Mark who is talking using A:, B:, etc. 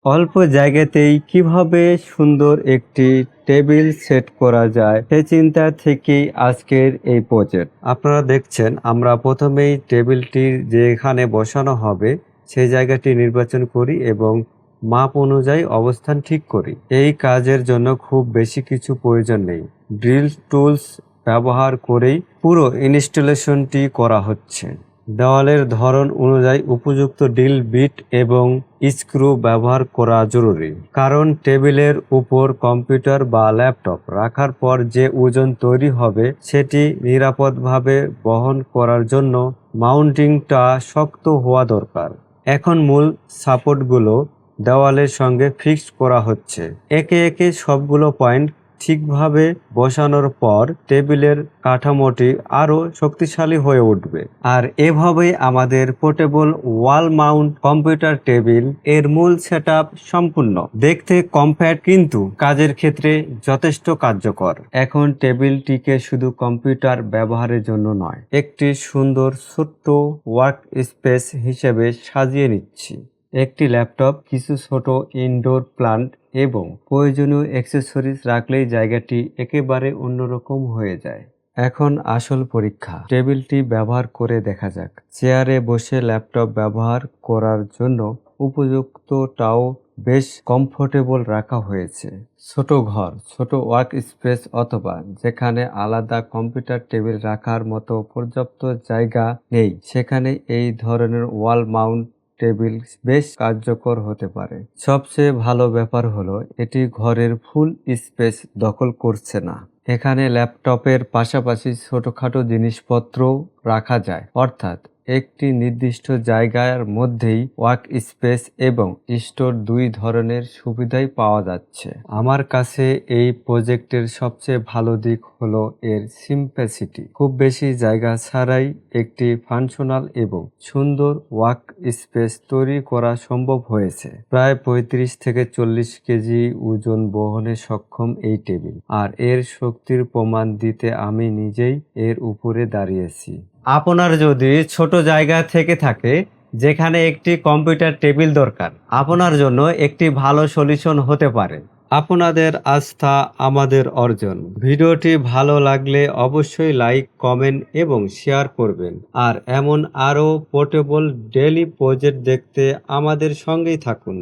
A: অল্প জায়গাতেই কিভাবে সুন্দর একটি টেবিল সেট করা যায় সে চিন্তা থেকেই আজকের এই প্রজেক্ট। আপনারা দেখছেন আমরা প্রথমেই টেবিলটি যেখানে বসানো হবে সেই জায়গাটি নির্বাচন করি এবং মাপ অনুযায়ী অবস্থান ঠিক করি। এই কাজের জন্য খুব বেশি কিছু প্রয়োজন নেই, ড্রিল টুলস ব্যবহার করেই পুরো ইনস্টলেশনটি করা হচ্ছে। দেওয়ালের ধরন অনুযায়ী উপযুক্ত ড্রিল বিট এবং স্ক্রু ব্যবহার করা জরুরি, কারণ টেবিলের উপর কম্পিউটার বা ল্যাপটপ রাখার পর যে ওজন তৈরি হবে সেটি নিরাপদভাবে বহন করার জন্য মাউন্টিংটা শক্ত হওয়া দরকার। এখন মূল সাপোর্টগুলো দেওয়ালের সঙ্গে ফিক্স করা হচ্ছে। একে একে সবগুলো পয়েন্ট ঠিকভাবে বসানোর পর টেবিলের কাঠামোটি আরও শক্তিশালী হয়ে উঠবে। আর এভাবেই আমাদের portable wall mount computer table এর মূল সেটআপ সম্পূর্ণ। দেখতে কম্প্যাক্ট কিন্তু কাজের ক্ষেত্রে যথেষ্ট কার্যকর। এখন টেবিলটিকে শুধু কম্পিউটার ব্যবহারের জন্য নয়, একটি সুন্দর ছোট্ট ওয়ার্ক স্পেস হিসেবে সাজিয়ে নিচ্ছি। একটি ল্যাপটপ, কিছু ছোট ইনডোর প্লান্ট এবং প্রয়োজনীয় অ্যাক্সেসরিজ রাখলেই জায়গাটি একেবারে অন্যরকম হয়ে যায়। এখন আসল পরীক্ষা, টেবিলটি ব্যবহার করে দেখা যাক। চেয়ারে বসে ল্যাপটপ ব্যবহার করার জন্য উপযুক্তটাও বেশ কমফোর্টেবল রাখা হয়েছে। ছোট ঘর, ছোট ওয়ার্ক স্পেস অথবা যেখানে আলাদা কম্পিউটার টেবিল রাখার মতো পর্যাপ্ত জায়গা নেই, সেখানে এই ধরনের ওয়াল মাউন্ট টেবিল বেশ কার্যকর হতে পারে। সবচেয়ে ভালো ব্যাপার হলো এটি ঘরের ফুল স্পেস দখল করছে না। এখানে ল্যাপটপের পাশাপাশি ছোটখাটো জিনিসপত্রও রাখা যায়, অর্থাৎ একটি নির্দিষ্ট জায়গার মধ্যেই ওয়ার্ক স্পেস এবং স্টোর দুই ধরনের সুবিধাই পাওয়া যাচ্ছে। আমার কাছে এই প্রজেক্টের সবচেয়ে ভালো দিক হলো এর সিম্পলিসিটি। খুব বেশি জায়গা ছাড়াই একটি ফাংশনাল এবং সুন্দর ওয়ার্ক স্পেস তৈরি করা সম্ভব হয়েছে। প্রায় 35 থেকে 40 কেজি ওজন বহনে সক্ষম এই টেবিল, আর এর শক্তির প্রমাণ দিতে আমি নিজেই এর উপরে দাঁড়িয়েছি। আপনার যদি ছোট জায়গা থেকে থাকে যেখানে একটি কম্পিউটার টেবিল দরকার, আপনার জন্য একটি ভালো সলিউশন হতে পারে। আপনাদের আস্থা আমাদের অর্জন। ভিডিওটি ভালো লাগলে অবশ্যই লাইক, কমেন্ট এবং শেয়ার করবেন। আর এমন আরও পোর্টেবল ডেইলি প্রজেক্ট দেখতে আমাদের সঙ্গেই থাকুন।